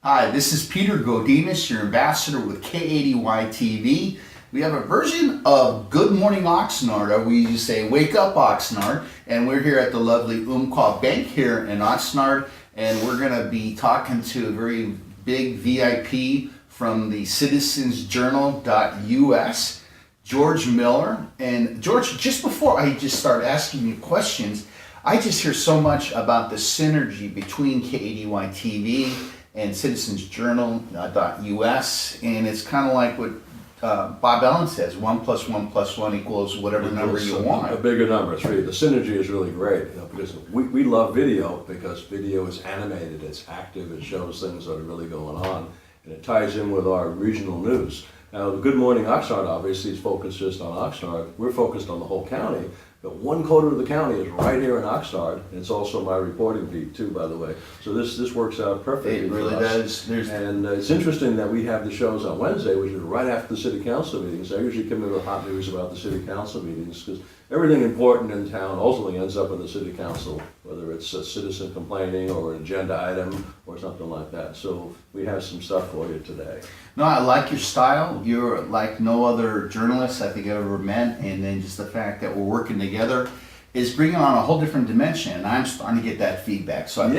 Hi, this is Peter Godinez, your ambassador with K80Y TV. We have a version of Good Morning Oxnard, or we used to say Wake Up Oxnard, and we're here at the lovely Umpqua Bank here in Oxnard, and we're going to be talking to a very big VIP from the citizensjournal.us, George Miller. And George, just before I just start asking you questions, I just hear so much about the synergy between K80Y TV and citizensjournal.us, and it's kind of like what Bob Allen says, 1 + 1 + 1 equals whatever number you want. A bigger number. It's really, the synergy is really great, because we love video because video is animated, it's active, it shows things that are really going on, and it ties in with our regional news. Now, the Good Morning Oxnard obviously is focused just on Oxnard. We're focused on the whole county, but 1/4 of the county is right here in Oxnard, and it's also my reporting beat too, by the way. So this works out perfectly. It really for us. does. And it's interesting that we have the shows on Wednesday, which is right after the city council meetings. I usually come in with hot news about the city council meetings, because everything important in town ultimately ends up in the city council, whether it's a citizen complaining or an agenda item or something like that. So we have some stuff for you today. No, I like your style. You're like no other journalist I think I've ever met, and then just the fact that we're working together is bringing on a whole different dimension, and I'm starting to get that feedback. So I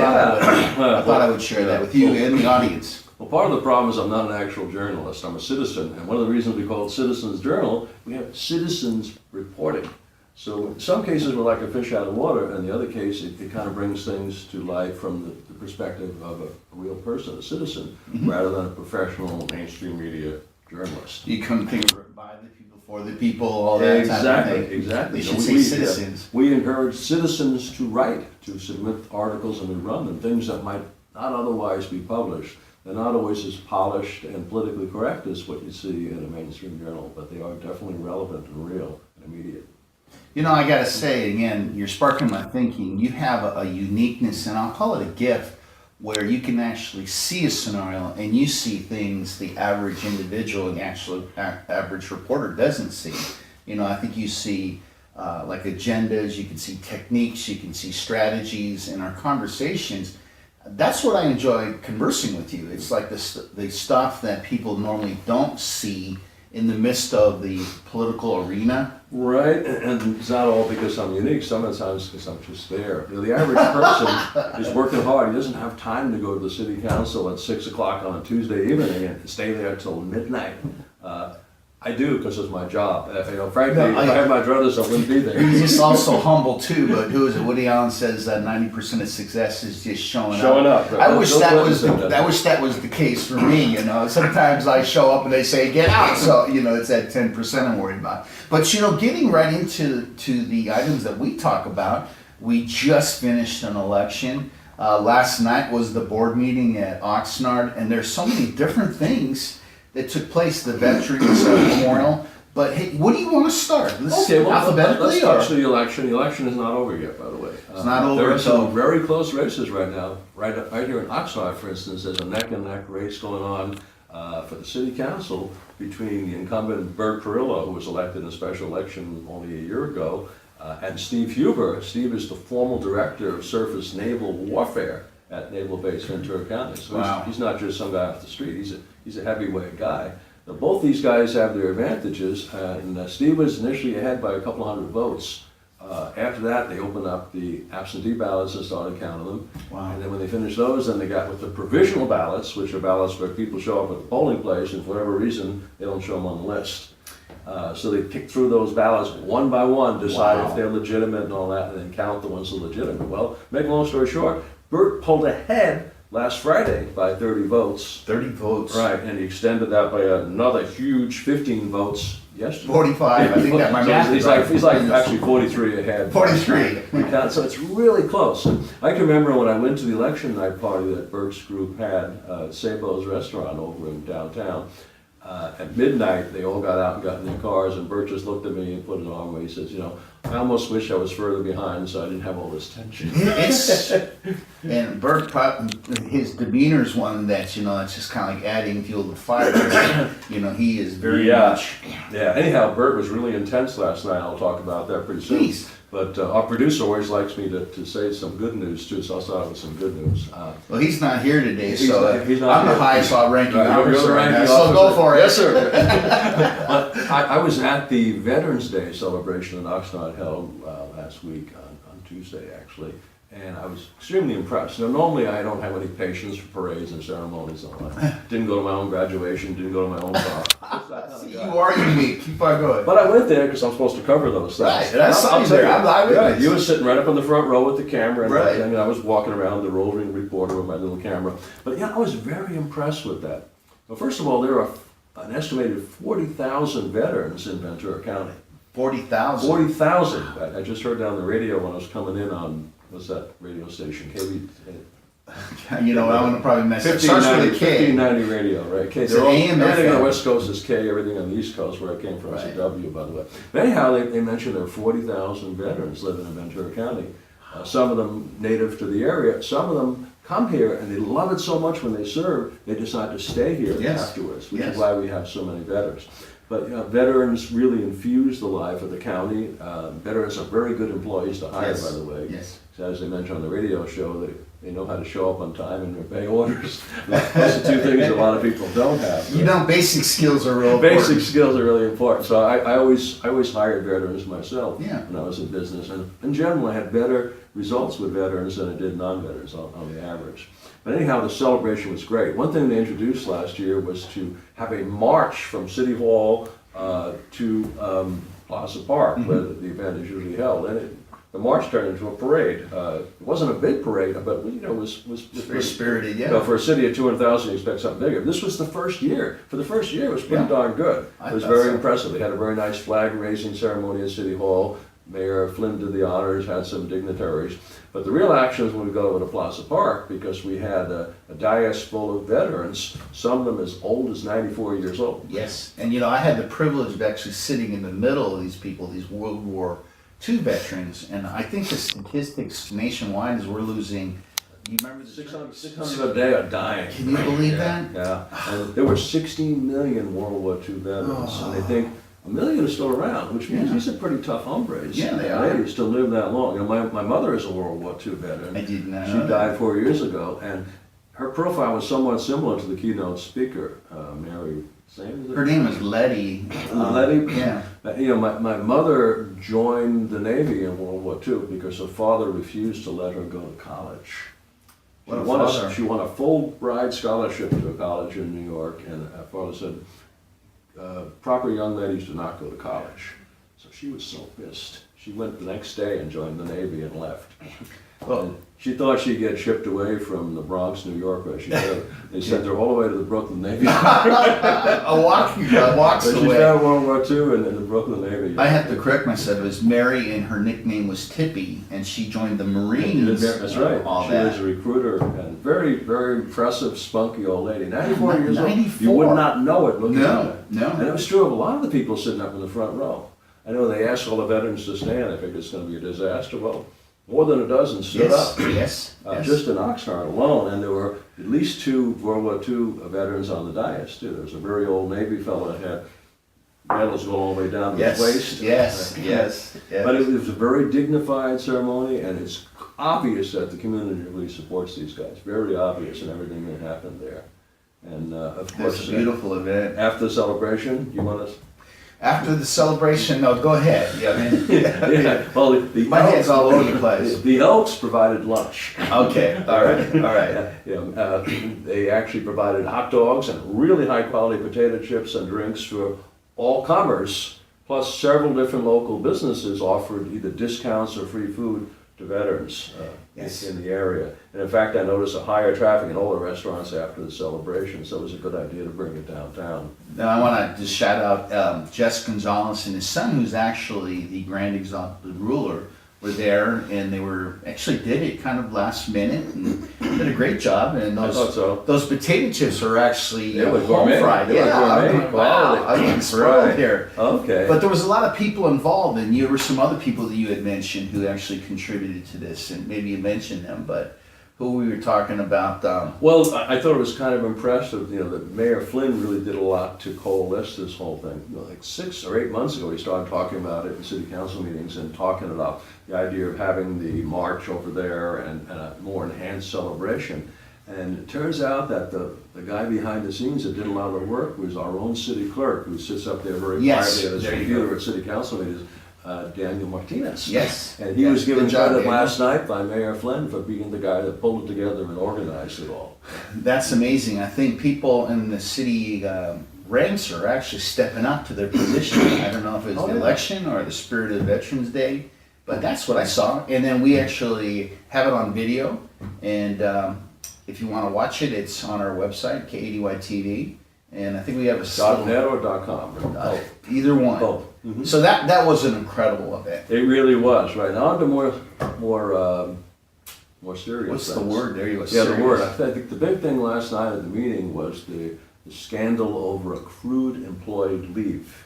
thought I would share that with you and the audience. Well, part of the problem is I'm not an actual journalist. I'm a citizen, and one of the reasons we call it Citizens Journal, we have citizens reporting. So in some cases we're like a fish out of water, and in the other case it kind of brings things to life from the perspective of a real person, a citizen, rather than a professional mainstream media journalist. You come think by the people, for the people, all that type of thing. Exactly. You should say citizens. We encourage citizens to write, to submit articles, and we run them, things that might not otherwise be published. They're not always as polished and politically correct as what you see in a mainstream journal, but they are definitely relevant and real and immediate. You know, I gotta say again, you're sparking my thinking. You have a uniqueness, and I'll call it a gift, where you can actually see a scenario and you see things the average individual and actual average reporter doesn't see. You know, I think you see like agendas, you can see techniques, you can see strategies in our conversations. That's what I enjoy conversing with you. It's like the stuff that people normally don't see in the midst of the political arena. Right, and it's not all because I'm unique, sometimes because I'm just there. You know, the average person is working hard. He doesn't have time to go to the city council at 6 o'clock on a Tuesday evening and stay there till midnight. I do, because it's my job. Frankly, if I had my druthers, I wouldn't be there. He's just also humble too, but who is it? Woody Allen says that 90% of success is just showing up. Right. I wish that was the case for me. You know, sometimes I show up and they say get out, so you know it's that 10% I'm worried about. But you know, getting right into the items that we talk about, we just finished an election. Last night was the board meeting at Oxnard, and there's so many different things that took place, the Veterans Memorial. But hey, what do you want to start? Okay, well, alphabetically, let's touch the election. The election is not over yet, by the way. It's not over. There are some very close races right now. Right here in Oxnard, for instance, there's a neck-and-neck race going on for the city council between the incumbent Bert Perillo, who was elected in a special election only a year ago, and Steve Huber. Steve is the formal director of surface naval warfare at Naval Base Ventura County. So he's not just some guy off the street. He's a heavyweight guy. Now, both these guys have their advantages, and Steve was initially ahead by a couple hundred votes. After that, they opened up the absentee ballots and started counting them. Wow. And then when they finished those, then they got with the provisional ballots, which are ballots where people show up at the polling place, and for whatever reason, they don't show them on the list. So they pick through those ballots one by one, decide if they're legitimate and all that, and then count the ones that are legitimate. Well, make a long story short, Bert pulled ahead last Friday by 30 votes. 30 votes. Right, and he extended that by another huge 15 votes yesterday. 45, I think that my math is right. He's like actually 43 ahead. 43. So it's really close. I can remember when I went to the election night party that Bert's group had at Sabo's restaurant over in downtown. At midnight, they all got out and got in their cars, and Bert just looked at me and put his arm away. He says, you know, I almost wish I was further behind so I didn't have all this tension. It's, and Bert, his demeanor's one that's, it's just kind of like adding fuel to the fire. He is very much. Yeah, anyhow, Bert was really intense last night. I'll talk about that pretty soon. Please. But our producer always likes me to say some good news too, so I'll start with some good news. Well, he's not here today, He's so not- he's not I'm here. the highest ranking Right, you're the officer right now, ranking so go officer. for it. Yes, sir. But I was at the Veterans Day celebration that Oxnard held last week on Tuesday, actually, and I was extremely impressed. Now, normally I don't have any patience for parades and ceremonies and all that. Didn't go to my own graduation, didn't go to my own prom. Just that kind of See, guy. you are unique. Keep on going. But I went there because I'm supposed to cover those things. Right, and I saw I'll you tell there. I'm eyewitness. You were sitting right up in the front row with the camera and Right. everything, and I was walking around the roving reporter with my little camera. But yeah, I was very impressed with that. Well, first of all, there are an estimated 40,000 veterans in Ventura County. 40,000. 40,000. I just heard down the radio when I was coming in on, what's that radio station? KB, I'm gonna probably mess it. Starts with a K. 1590 radio, right? K. It's They're an all, AM, everything on FM. the West Coast is K, everything on the East Coast, where I came from, is a Right. W, by the way. But anyhow, they mentioned there are 40,000 veterans living in Ventura County. Some of them native to the area, some of them come here and they love it so much when they serve, they decide to stay here Yes. afterwards, which Yes. is why we have so many veterans. But veterans really infuse the life of the county. Veterans are very good employees to hire, Yes. by the way. Yes. As they mentioned on the radio show, they know how to show up on time and obey orders. Those are two things a lot of people don't have. Basic skills are real Basic important. skills are really important. So I always hired veterans myself Yeah. when I was in business. And in general, I had better results with veterans than I did non-veterans on the average. But anyhow, the celebration was great. One thing they introduced last year was to have a march from City Hall to Plaza Park, where the event is usually held. And the march turned into a parade. It wasn't a big parade, but it was Very spirited, yeah. for a city of 200,000, you expect something bigger. This was the first year. For the first year, it was pretty Yeah. darn good. I It was thought very so. impressive. They had a very nice flag raising ceremony at City Hall. Mayor Flynn did the honors, had some dignitaries. But the real action was when we got over to Plaza Park, because we had a dais full of veterans, some of them as old as 94 years old. Yes, and I had the privilege of actually sitting in the middle of these people, these World War II veterans, and I think the statistics nationwide is we're losing. You remember the 600 a day are dying. Can you believe Yeah, that? Yeah, and there were 16 million World War II veterans, and they think a million are still around, which means Yeah. these are pretty tough hombres. Yeah, they and are. ladies to live that long. My mother is a World War II veteran. I did not She know that. died 4 years ago, and her profile was somewhat similar to the keynote speaker, Mary. Her name is Letty. Letty? Yeah. My mother joined the Navy in World War II because her father refused to let her go to college. What a father. She won a Fulbright scholarship to a college in New York, and her father said, proper young ladies do not go to college. So she was so pissed. She went the next day and joined the Navy and left. Well, She thought she'd get shipped away from the Bronx, New York, where she lived. They sent her all the way to the Brooklyn Navy. a walks But she away. found World War II in the Brooklyn Navy. I have to correct myself. It was Mary, and her nickname was Tippy, and she joined the Marines. That's right. All She that. was a recruiter and very, very impressive, spunky old lady. 94 years old. 94. You would not know it looking at her. No. And it was true of a lot of the people sitting up in the front row. I know they asked all the veterans to stand. I figured it's going to be a disaster. Well, more than a dozen stood up. Yes. Just in Oxnard alone, and there were at least 2 World War II veterans on the dais too. There was a very old Navy fellow that had medals going all the way down to his waist. Yes. But it was a very dignified ceremony, and it's obvious that the community really supports these guys. Very obvious in everything that happened there. And of course, It's a beautiful event. after the celebration, you want to. After the celebration, no, go ahead. Yeah, I mean, Yeah, well, the My head's Elks- all over the place. The Elks provided lunch. okay, all right. They actually provided hot dogs and really high quality potato chips and drinks for all comers, plus several different local businesses offered either discounts or free food to veterans Yes. in the area. And in fact, I noticed a higher traffic in all the restaurants after the celebration, so it was a good idea to bring it downtown. Now I want to just shout out Jess Gonzalez and his son, who's actually the Grand Exalted Ruler were there, and they were actually did it kind of last minute and did a great job. And I thought so. those potato chips are actually They were home gourmet. fried. They were Yeah, gourmet I went, quality. wow, I was thrilled here. Okay. But there was a lot of people involved, and there were some other people that you had mentioned who actually contributed to this, and maybe you mentioned them, but who we were talking about. Well, I thought it was kind of impressive, that Mayor Flynn really did a lot to coalesce this whole thing. Like 6 or 8 months ago, he started talking about it in city council meetings and talking about the idea of having the march over there and a more enhanced celebration. And it turns out that the guy behind the scenes that did a lot of the work was our own city clerk, who sits up there very Yes, quietly at his there you computer go. at city council meetings, Daniel Martinez. Yes. And he Yes, was given good job, credit Daniel. last night by Mayor Flynn for being the guy that pulled it together and organized it all. That's amazing. I think people in the city ranks are actually stepping up to their position. I don't know if it's Oh, the yeah. election or the spirit of Veterans Day, but that's what I saw. And then we actually have it on video, and if you want to watch it, it's on our website, KADY TV, and I think we have a .net or .com? either one. Both. Mhm. So that was an incredible event. It really was, right. Now on to more serious What's the things. word there? You were Yeah, the serious. word. I think the big thing last night at the meeting was the scandal over accrued employee leave.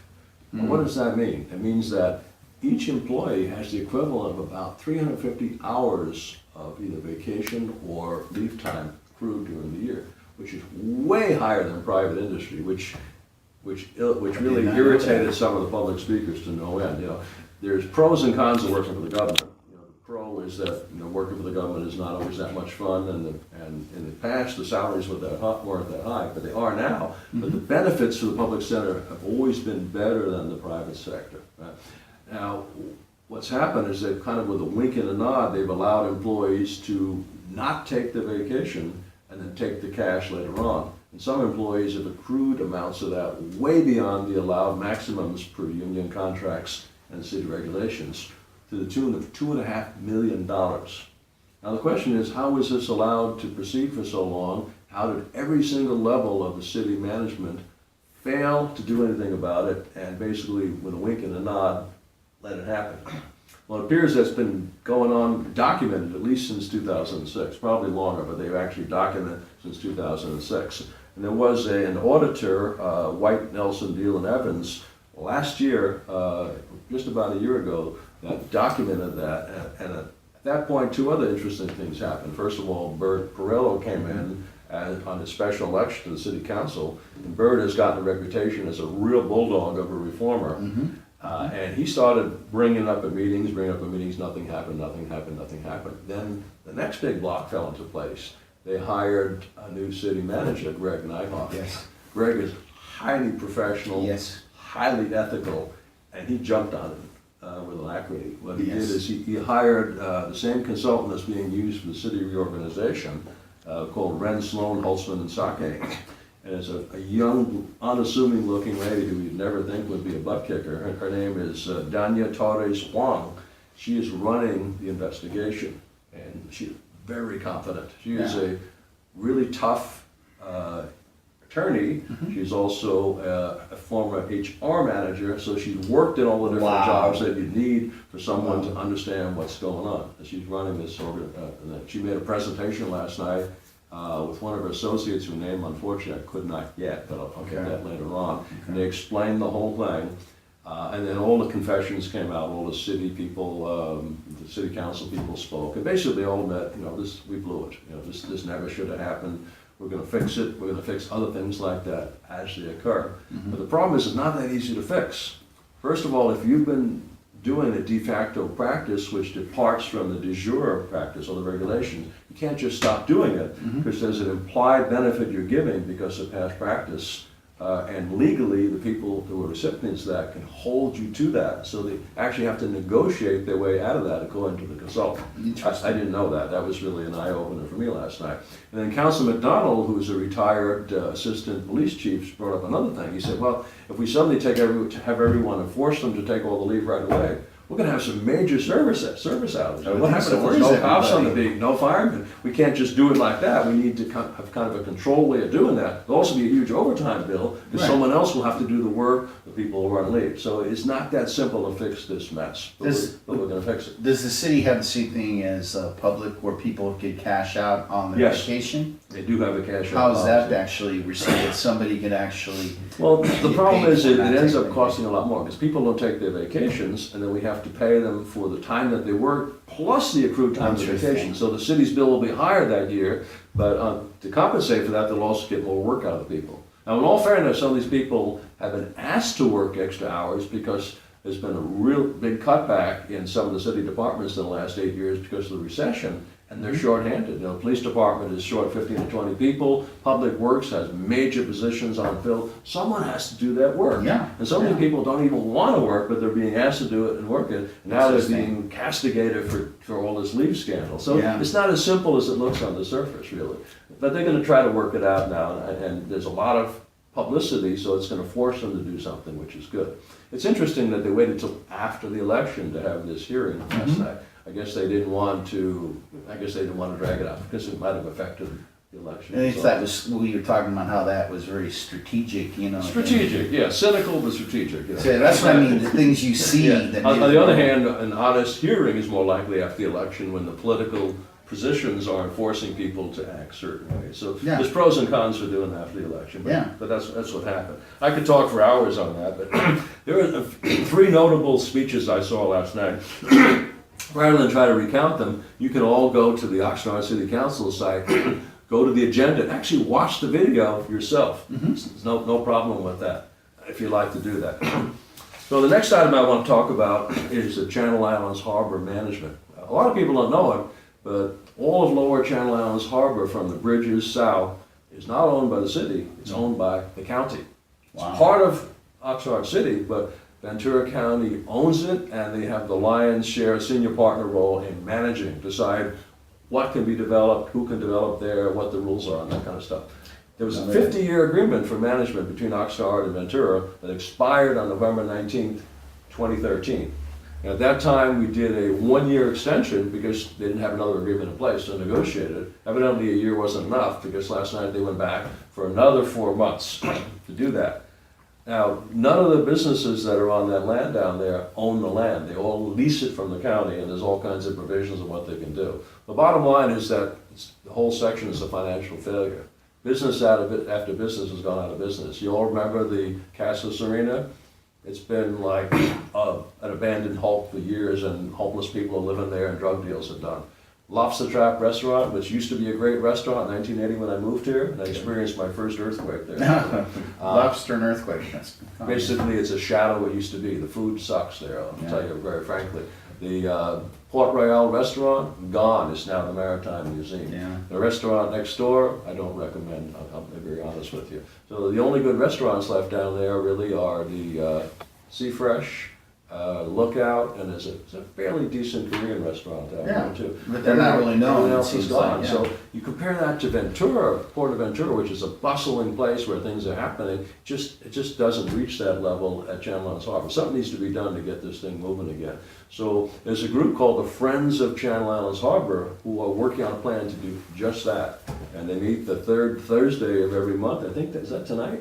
Now, what does that mean? It means that each employee has the equivalent of about 350 hours of either vacation or leave time accrued during the year, which is way higher than private industry, which really not know irritated that. some of the public speakers to no end. There's pros and cons of working for the government. The pro is that working for the government is not always that much fun, and in the past the salaries weren't that high, but they are now. But the benefits for the public sector have always been better than the private sector. Right? Now, what's happened is they've kind of, with a wink and a nod, they've allowed employees to not take the vacation and then take the cash later on. And some employees have accrued amounts of that way beyond the allowed maximums per union contracts and city regulations, to the tune of $2.5 million. Now the question is, how was this allowed to proceed for so long? How did every single level of the city management fail to do anything about it, and basically, with a wink and a nod, let it happen? Well, it appears that's been going on, documented at least since 2006, probably longer, but they've actually documented since 2006. And there was an auditor, White, Nelson, Deal and Evans, last year, just about a year ago, that documented that. And at that point, two other interesting things happened. First of all, Bert Perillo came in on his special election to the city council, and Bert has gotten a reputation as a real bulldog of a reformer. And he started bringing up at meetings, nothing happened. Then the next big block fell into place. They hired a new city manager, Greg Nyhoff. Yes. Greg is highly professional, Yes. highly ethical, and he jumped on it with alacrity. What he Yes. did is he hired the same consultant that's being used for the city reorganization, called Ren Sloan Holtzman and Sake. And it's a young, unassuming looking lady who you'd never think would be a butt kicker. Her name is Danya Torres Huang. She is running the investigation, and she's very confident. She is Yeah. a really tough attorney. She's also a former HR manager, so she's worked in all the different Wow. jobs that you need for someone Wow. to understand what's going on. And she's running this she made a presentation last night with one of her associates, whose name unfortunately I could not get, but I'll get Okay. that later on. And they explained the whole thing. And then all the confessions came out, all the city people, the city council people spoke, and basically all admit, we blew it. This never should have happened. We're gonna fix it. We're gonna fix other things like that as they occur. But the problem is, it's not that easy to fix. First of all, if you've been doing a de facto practice which departs from the de jure practice or the regulation, you can't just stop doing it, because there's an implied benefit you're giving because of past practice. And legally, the people who are recipients of that can hold you to that. So they actually have to negotiate their way out of that, according to the consultant. I didn't know that. That was really an eye-opener for me last night. And then Councilman McDonald, who's a retired assistant police chief, brought up another thing. He said, well, if we suddenly have everyone and force them to take all the leave right away, we're gonna have some major service outages. I would What think happens so. if there's Where's no cops on the everybody? beat, no firemen? We can't just do it like that. We need to have kind of a controlled way of doing that. There'll also be a huge overtime bill, because Right. someone else will have to do the work, the people who are on leave. So it's not that simple to fix this mess, but we're gonna fix it. Does the city have the same thing as public where people could cash out on their Yes. vacation? They do have a cash out How is that policy. actually received? Somebody could actually, Well, the Get problem paid is for it not ends taking up costing a lot more, because people don't take their vacations, and then we have to pay them for the time that they work, plus the accrued time of Interesting. vacation. So the city's bill will be higher that year, but to compensate for that, they'll also get more work out of the people. Now, in all fairness, some of these people have been asked to work extra hours because there's been a real big cutback in some of the city departments in the last 8 years because of the recession, and they're shorthanded. You know, the police department is short 15 to 20 people, Public Works has major positions unfilled. Someone has to do that work. Yeah, And so many yeah. people don't even want to work, but they're being asked to do it and work it. And now they're Interesting. being castigated for all this leave scandal. So Yeah. it's not as simple as it looks on the surface, really. But they're gonna try to work it out now, and there's a lot of publicity, so it's gonna force them to do something, which is good. It's interesting that they waited till after the election to have this hearing last night. I guess they didn't want to drag it out, because it might have affected the election. and if So- that was, we were talking about how that was very strategic, you know. Strategic, yeah, cynical but strategic. You know. So that's what I mean, the things you see Yeah. that. On the other hand, an honest hearing is more likely after the election when the political positions aren't forcing people to act certain ways. So Yeah. there's pros and cons for doing that after the election, Yeah. but that's what happened. I could talk for hours on that, but there were 3 notable speeches I saw last night. Rather than try to recount them, you can all go to the Oxnard City Council site, go to the agenda, and actually watch the video yourself. There's no problem with that, if you like to do that. So the next item I want to talk about is the Channel Islands Harbor Management. A lot of people don't know it, but all of Lower Channel Islands Harbor from the bridges south is not owned by the city, it's owned by the county. It's Wow. part of Oxnard City, but Ventura County owns it, and they have the lion's share senior partner role in managing, decide what can be developed, who can develop there, what the rules are, and that kind of stuff. There was a 50-year agreement for management between Oxnard and Ventura that expired on November 19th, 2013. And at that time, we did a 1-year extension because they didn't have another agreement in place, so negotiated. Evidently, a year wasn't enough, because last night they went back for another 4 months to do that. Now, none of the businesses that are on that land down there own the land. They all lease it from the county, and there's all kinds of provisions of what they can do. The bottom line is that the whole section is a financial failure. Business after business has gone out of business. You all remember the Casas Arena? It's been like an abandoned hulk for years, and homeless people are living there, and drug deals are done. Lobster Trap Restaurant, which used to be a great restaurant in 1980 when I moved here, and I experienced my first earthquake there. Lobster and earthquake, that's. Basically, it's a shadow of what it used to be. The food sucks there, I'll tell you very frankly. The Port Royale restaurant, gone. It's now the Maritime Museum. Yeah. The restaurant next door, I don't recommend, I'll be very honest with you. So the only good restaurants left down there really are the Sea Fresh, Lookout, and there's a fairly decent Korean restaurant down Yeah, there too. but they're not really known, Everything it else is seems gone. like, yeah. So you compare that to Ventura, Port of Ventura, which is a bustling place where things are happening, it just doesn't reach that level at Channel Islands Harbor. Something needs to be done to get this thing moving again. So there's a group called the Friends of Channel Islands Harbor who are working on a plan to do just that. And they meet the 3rd Thursday of every month. I think, is that tonight?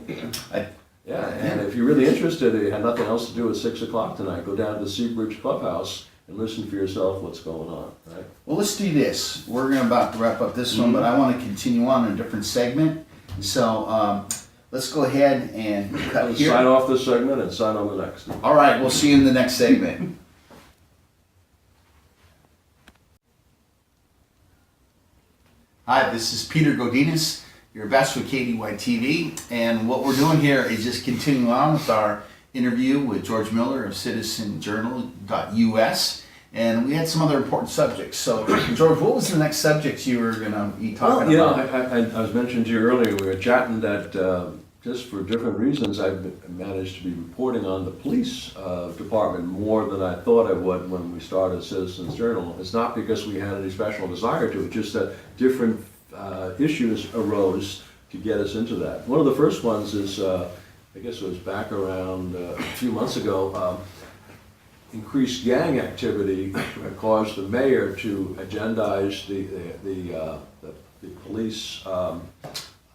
Yeah, and if you're really interested, you have nothing else to do at 6 o'clock tonight, go down to the Seabridge Clubhouse and listen for yourself what's going on, right? Well, let's do this. We're about to wrap up this one, but I want to continue on in a different segment. So let's go ahead and cut Let's here. sign off this segment and sign on the next. All right, we'll see you in the next segment. Hi, this is Peter Godinez, your best with KDY TV, and what we're doing here is just continuing on with our interview with George Miller of CitizenJournal.us, and we had some other important subjects. So, George, what was the next subject you were going to be talking Well, about? I was mentioning to you earlier, we were chatting that just for different reasons, I've managed to be reporting on the police department more than I thought I would when we started Citizens Journal. It's not because we had any special desire to, it's just that different issues arose to get us into that. One of the first ones is, I guess it was back around a few months ago, increased gang activity caused the mayor to agendize the police, I'm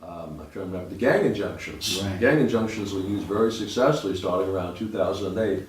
trying to remember, the gang injunctions. Right. Gang injunctions were used very successfully starting around 2008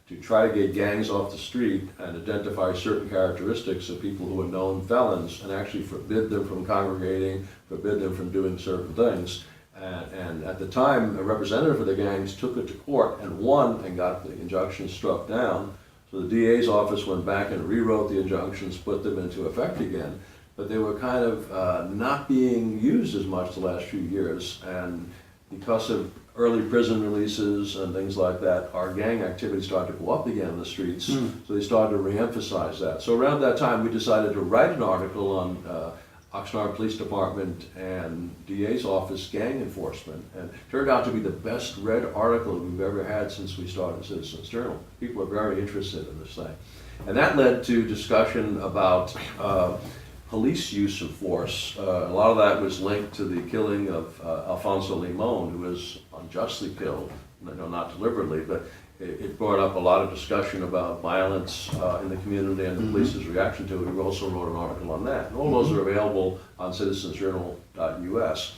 to try to get gangs off the street and identify certain characteristics of people who were known felons and actually forbid them from congregating, forbid them from doing certain things. And at the time, a representative of the gangs took it to court and won and got the injunctions struck down. So the DA's office went back and rewrote the injunctions, put them into effect again. But they were kind of not being used as much the last few years. And because of early prison releases and things like that, our gang activity started to go up again in the streets. So they started to reemphasize that. So around that time, we decided to write an article on Oxnard Police Department and DA's office gang enforcement, and it turned out to be the best read article we've ever had since we started Citizens Journal. People are very interested in this thing. And that led to discussion about police use of force. A lot of that was linked to the killing of Alfonso Limon, who was unjustly killed, not deliberately, but it brought up a lot of discussion about violence in the community and the police's reaction to it. We also wrote an article on that. And all those are available on citizensjournal.us.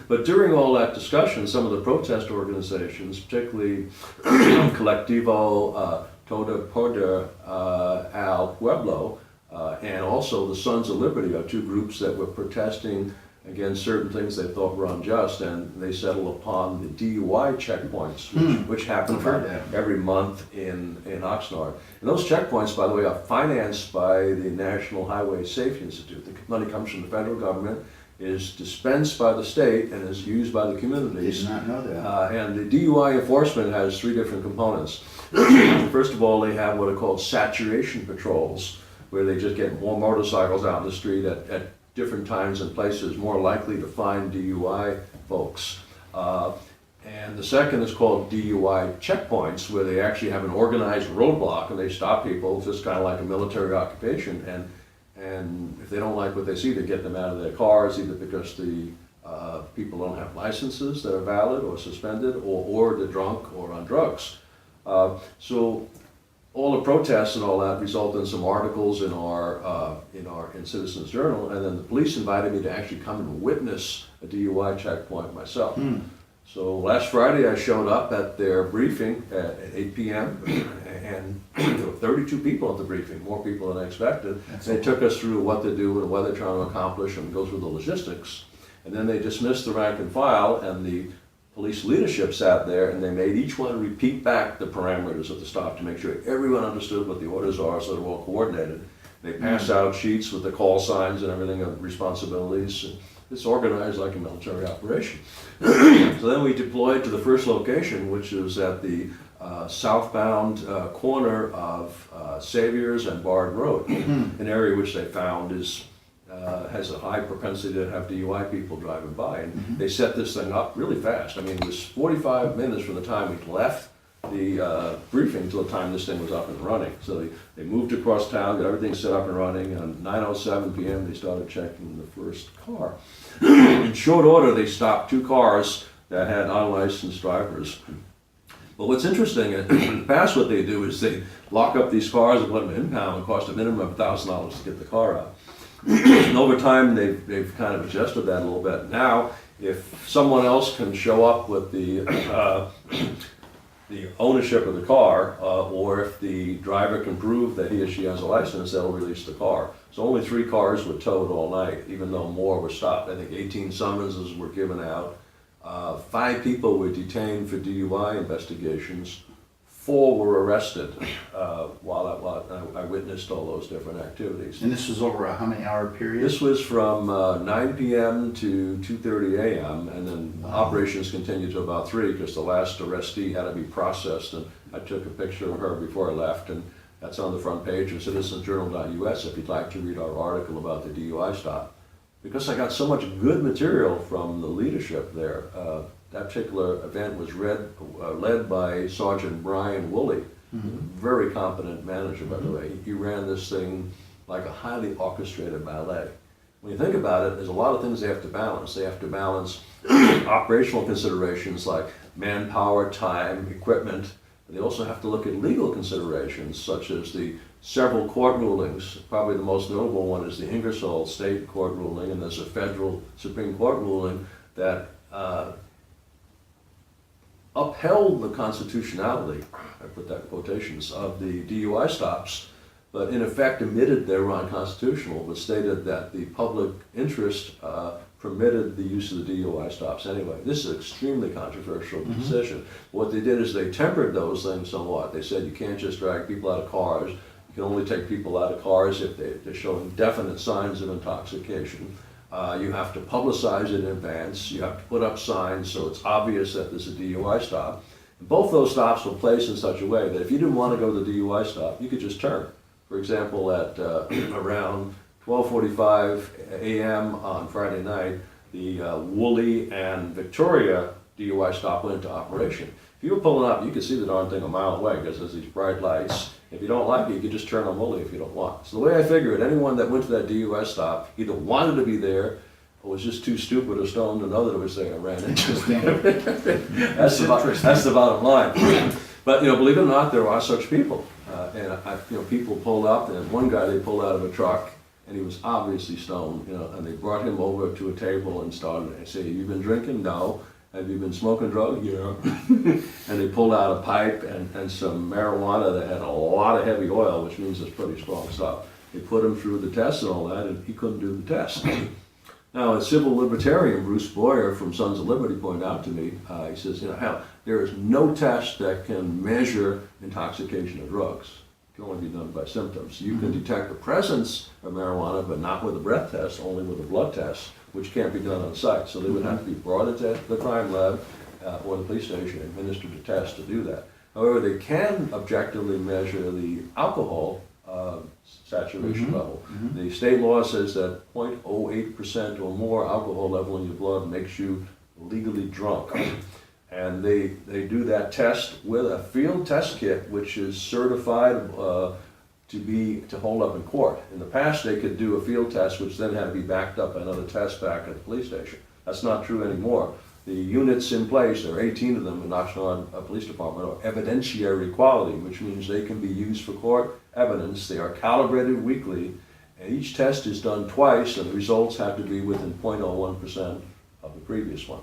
But during all that discussion, some of the protest organizations, particularly Colectivo Todo Poder al Pueblo, and also the Sons of Liberty are two groups that were protesting against certain things they thought were unjust, and they settled upon the DUI checkpoints, which happen every month in Oxnard. And those checkpoints, by the way, are financed by the National Highway Safety Institute. The money comes from the federal government, is dispensed by the state, and is used by the communities. Did not know that. And the DUI enforcement has three different components. First of all, they have what are called saturation patrols, where they just get more motorcycles out in the street at different times and places, more likely to find DUI folks. And the second is called DUI checkpoints, where they actually have an organized roadblock and they stop people, just kind of like a military occupation. And if they don't like what they see, they get them out of their cars, either because the people don't have licenses that are valid or suspended, or they're drunk or on drugs. So all the protests and all that resulted in some articles in in Citizens Journal, and then the police invited me to actually come and witness a DUI checkpoint myself. So last Friday I showed up at their briefing at 8 p.m. and there were 32 people at the briefing, more people than I expected. They took us through what they do and what they're trying to accomplish and go through the logistics. And then they dismissed the rank and file, and the police leadership sat there and they made each one repeat back the parameters of the stop to make sure everyone understood what the orders are, so they're all coordinated. They pass out sheets with the call signs and everything of responsibilities. It's organized like a military operation. So then we deployed to the first location, which is at the southbound corner of Saviors and Bard Road, an area which they found has a high propensity to have DUI people driving by. And they set this thing up really fast. I mean, it was 45 minutes from the time we left the briefing till the time this thing was up and running. So they moved across town, got everything set up and running, and at 9:07 p.m. they started checking the first car. In short order, they stopped two cars that had unlicensed drivers. But what's interesting, in the past what they do is they lock up these cars and put them in impound and cost a minimum of $1,000 to get the car out. And over time, they've kind of adjusted that a little bit. Now, if someone else can show up with the ownership of the car, or if the driver can prove that he or she has a license, they'll release the car. So only 3 cars were towed all night, even though more were stopped. I think 18 summonses were given out. 5 people were detained for DUI investigations. 4 were arrested while I witnessed all those different activities. And this was over a how many hour period? This was from 9 p.m. to 2:30 a.m. and then operations continued to about 3 because the last arrestee had to be processed, and I took a picture of her before I left, and that's on the front page of citizensjournal.us if you'd like to read our article about the DUI stop. Because I got so much good material from the leadership there. That particular event was led by Sergeant Brian Woolley, very competent manager, by the way. He ran this thing like a highly orchestrated ballet. When you think about it, there's a lot of things they have to balance. They have to balance operational considerations like manpower, time, equipment. They also have to look at legal considerations, such as the several court rulings. Probably the most notable one is the Ingersoll State Court ruling, and there's a federal Supreme Court ruling that upheld the constitutionality, I put that in quotations, of the DUI stops, but in effect admitted they were unconstitutional, but stated that the public interest permitted the use of the DUI stops anyway. This is an extremely controversial decision. What they did is they tempered those things somewhat. They said you can't just drag people out of cars. You can only take people out of cars if they're showing definite signs of intoxication. You have to publicize it in advance. You have to put up signs so it's obvious that there's a DUI stop. Both those stops were placed in such a way that if you didn't want to go to the DUI stop, you could just turn. For example, at around 12:45 a.m. on Friday night, the Woolley and Victoria DUI stop went into operation. If you were pulling up, you could see the darn thing a mile away because there's these bright lights. If you don't like it, you could just turn on Woolley if you don't want. So the way I figure it, anyone that went to that DUI stop either wanted to be there or was just too stupid or stoned to know that it was there and ran into it. That's the bottom line. But believe it or not, there are such people. People pulled up, and one guy they pulled out of a truck, and he was obviously stoned, and they brought him over to a table and started, and say, have you been drinking? No. Have you been smoking drugs? Yeah. And they pulled out a pipe and some marijuana that had a lot of heavy oil, which means it's pretty strong stuff. They put him through the test and all that, and he couldn't do the test. Now, a civil libertarian, Bruce Boyer from Sons of Liberty, pointed out to me, he says, hell, there is no test that can measure intoxication of drugs. It can only be done by symptoms. You can detect the presence of marijuana, but not with a breath test, only with a blood test, which can't be done on site. So they would have to be brought into the crime lab or the police station and administered a test to do that. However, they can objectively measure the alcohol saturation level. The state law says that 0.08% or more alcohol level in your blood makes you legally drunk. And they do that test with a field test kit, which is certified to hold up in court. In the past, they could do a field test, which then had to be backed up by another test back at the police station. That's not true anymore. The units in place, there are 18 of them in Oxnard Police Department, are evidentiary quality, which means they can be used for court evidence. They are calibrated weekly, and each test is done twice, and the results have to be within 0.01% of the previous one.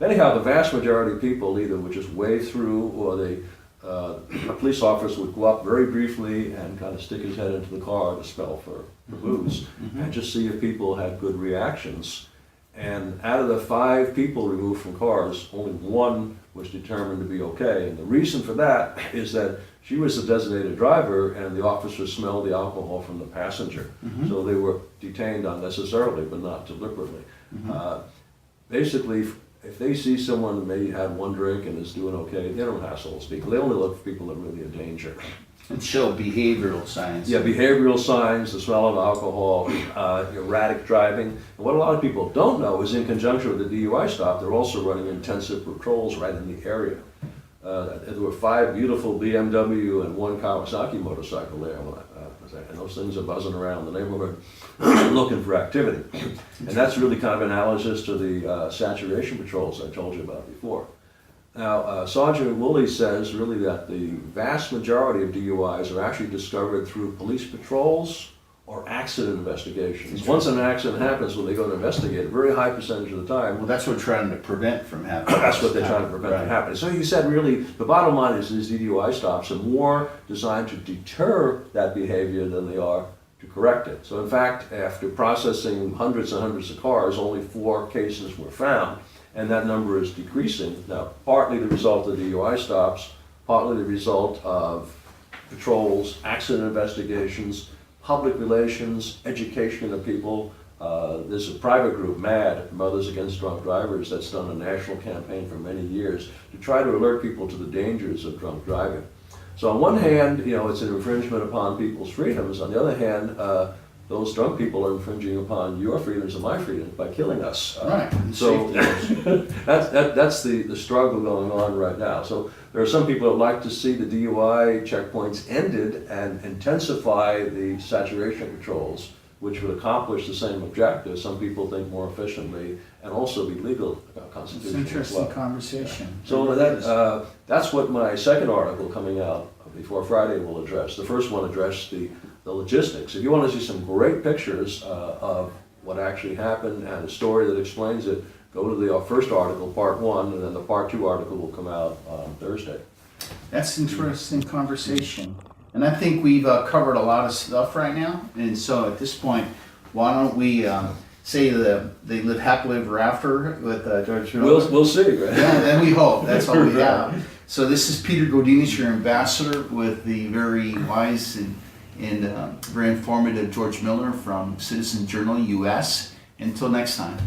Anyhow, the vast majority of people either would just wave through, or a police officer would go up very briefly and kind of stick his head into the car to smell for booze, and just see if people had good reactions. And out of the 5 people removed from cars, only 1 was determined to be okay. And the reason for that is that she was the designated driver, and the officer smelled the alcohol from the passenger. So they were detained unnecessarily, but not deliberately. Basically, if they see someone that maybe had 1 drink and is doing okay, they don't hassle those people. They only look for people that are really in danger. And show behavioral signs. Yeah, behavioral signs, the smell of alcohol, erratic driving. And what a lot of people don't know is in conjunction with the DUI stop, they're also running intensive patrols right in the area. There were 5 beautiful BMW and 1 Kawasaki motorcycle there. And those things are buzzing around the neighborhood looking for activity. And that's really kind of analogous to the saturation patrols I told you about before. Now, Sergeant Woolley says really that the vast majority of DUIs are actually discovered through police patrols or accident investigations. Once an accident happens, when they go to investigate, a very high percentage of the time. Well, that's what we're trying to prevent from happening. That's what they're trying to prevent from happening. So he said really, the bottom line is these DUI stops are more designed to deter that behavior than they are to correct it. So in fact, after processing hundreds and hundreds of cars, only 4 cases were found. And that number is decreasing. Now, partly the result of DUI stops, partly the result of patrols, accident investigations, public relations, education of people. There's a private group, MAD, Mothers Against Drunk Drivers, that's done a national campaign for many years to try to alert people to the dangers of drunk driving. So on one hand, it's an infringement upon people's freedoms. On the other hand, those drunk people are infringing upon your freedoms and my freedoms by killing us. Right. So that's the struggle going on right now. So there are some people that like to see the DUI checkpoints ended and intensify the saturation patrols. which would accomplish the same objective, some people think more efficiently, and also be legal It's an constitutional as interesting well. conversation. So that's what my second article coming out before Friday will address. The first one addressed the logistics. If you want to see some great pictures of what actually happened and a story that explains it, go to the first article, part 1, and then the part 2 article will come out on Thursday. That's an interesting conversation. And I think we've covered a lot of stuff right now. And so at this point, why don't we say they live happily ever after with George Miller? We'll see, right? Yeah, and we hope. That's all we have. So this is Peter Godinez, your ambassador, with the very wise and very informative George Miller from Citizen Journal US. Until next time.